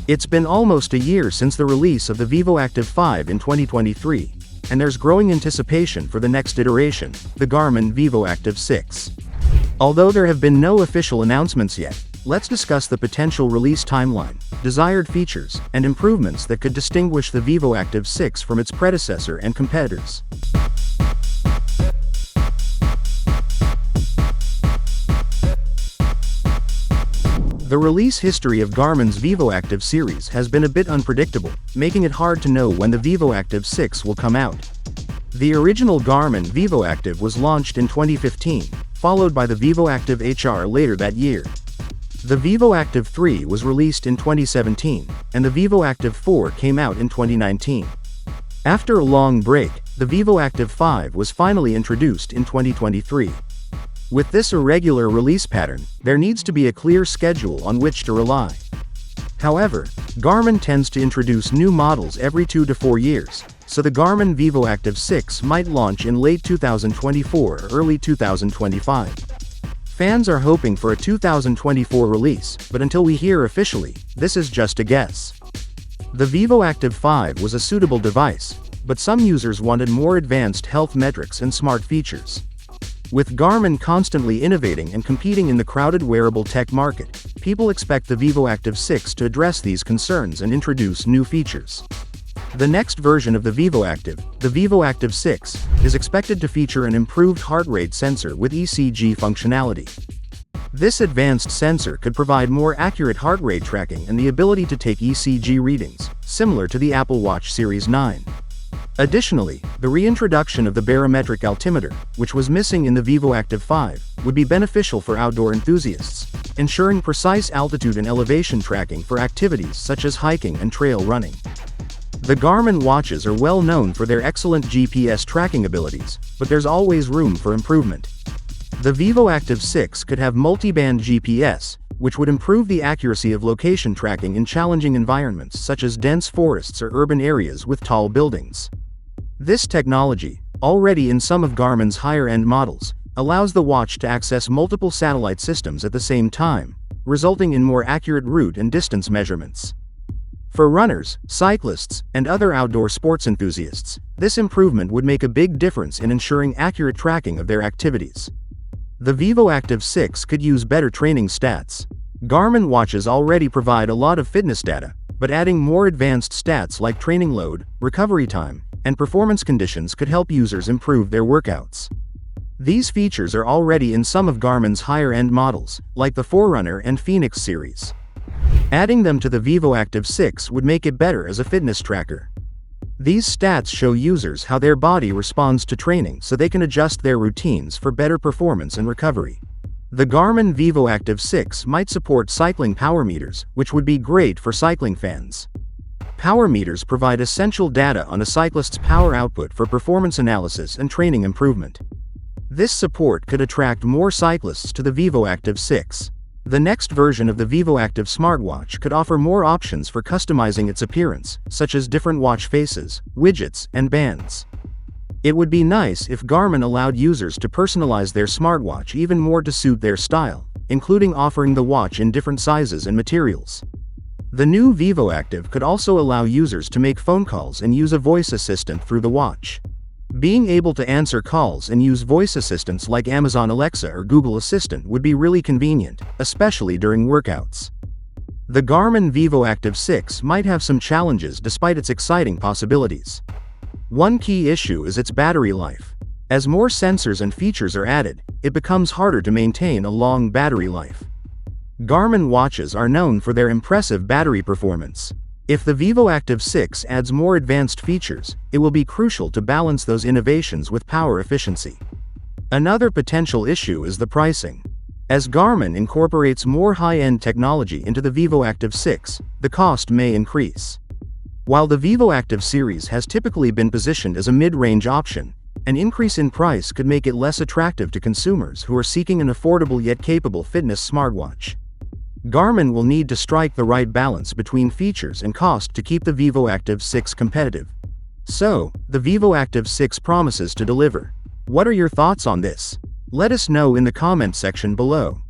It's been almost a year since the release of the Vivoactive 5 in 2023, and there's growing anticipation for the next iteration, the Garmin Vivoactive 6. Although there have been no official announcements yet, let's discuss the potential release timeline, desired features, and improvements that could distinguish the Vivoactive 6 from its predecessor and competitors. The release history of Garmin's Vivoactive series has been a bit unpredictable, making it hard to know when the Vivoactive 6 will come out. The original Garmin Vivoactive was launched in 2015, followed by the Vivoactive HR later that year. The Vivoactive 3 was released in 2017, and the Vivoactive 4 came out in 2019. After a long break, the Vivoactive 5 was finally introduced in 2023. With this irregular release pattern, there needs to be a clear schedule on which to rely. However, Garmin tends to introduce new models every 2 to 4 years, so the Garmin Vivoactive 6 might launch in late 2024 or early 2025. Fans are hoping for a 2024 release, but until we hear officially, this is just a guess. The Vivoactive 5 was a suitable device, but some users wanted more advanced health metrics and smart features. With Garmin constantly innovating and competing in the crowded wearable tech market, people expect the Vivoactive 6 to address these concerns and introduce new features. The next version of the Vivoactive, the Vivoactive 6, is expected to feature an improved heart rate sensor with ECG functionality. This advanced sensor could provide more accurate heart rate tracking and the ability to take ECG readings, similar to the Apple Watch Series 9. Additionally, the reintroduction of the barometric altimeter, which was missing in the Vivoactive 5, would be beneficial for outdoor enthusiasts, ensuring precise altitude and elevation tracking for activities such as hiking and trail running. The Garmin watches are well known for their excellent GPS tracking abilities, but there's always room for improvement. The Vivoactive 6 could have multi-band GPS, which would improve the accuracy of location tracking in challenging environments such as dense forests or urban areas with tall buildings. This technology, already in some of Garmin's higher-end models, allows the watch to access multiple satellite systems at the same time, resulting in more accurate route and distance measurements. For runners, cyclists, and other outdoor sports enthusiasts, this improvement would make a big difference in ensuring accurate tracking of their activities. The Vivoactive 6 could use better training stats. Garmin watches already provide a lot of fitness data, but adding more advanced stats like training load, recovery time, and performance conditions could help users improve their workouts. These features are already in some of Garmin's higher-end models, like the Forerunner and Phoenix series. Adding them to the Vivoactive 6 would make it better as a fitness tracker. These stats show users how their body responds to training so they can adjust their routines for better performance and recovery. The Garmin Vivoactive 6 might support cycling power meters, which would be great for cycling fans. Power meters provide essential data on a cyclist's power output for performance analysis and training improvement. This support could attract more cyclists to the Vivoactive 6. The next version of the Vivoactive smartwatch could offer more options for customizing its appearance, such as different watch faces, widgets, and bands. It would be nice if Garmin allowed users to personalize their smartwatch even more to suit their style, including offering the watch in different sizes and materials. The new Vivoactive could also allow users to make phone calls and use a voice assistant through the watch. Being able to answer calls and use voice assistants like Amazon Alexa or Google Assistant would be really convenient, especially during workouts. The Garmin Vivoactive 6 might have some challenges despite its exciting possibilities. One key issue is its battery life. As more sensors and features are added, it becomes harder to maintain a long battery life. Garmin watches are known for their impressive battery performance. If the Vivoactive 6 adds more advanced features, it will be crucial to balance those innovations with power efficiency. Another potential issue is the pricing. As Garmin incorporates more high-end technology into the Vivoactive 6, the cost may increase. While the Vivoactive series has typically been positioned as a mid-range option, an increase in price could make it less attractive to consumers who are seeking an affordable yet capable fitness smartwatch. Garmin will need to strike the right balance between features and cost to keep the Vivoactive 6 competitive. So, the Vivoactive 6 promises to deliver. What are your thoughts on this? Let us know in the comment section below.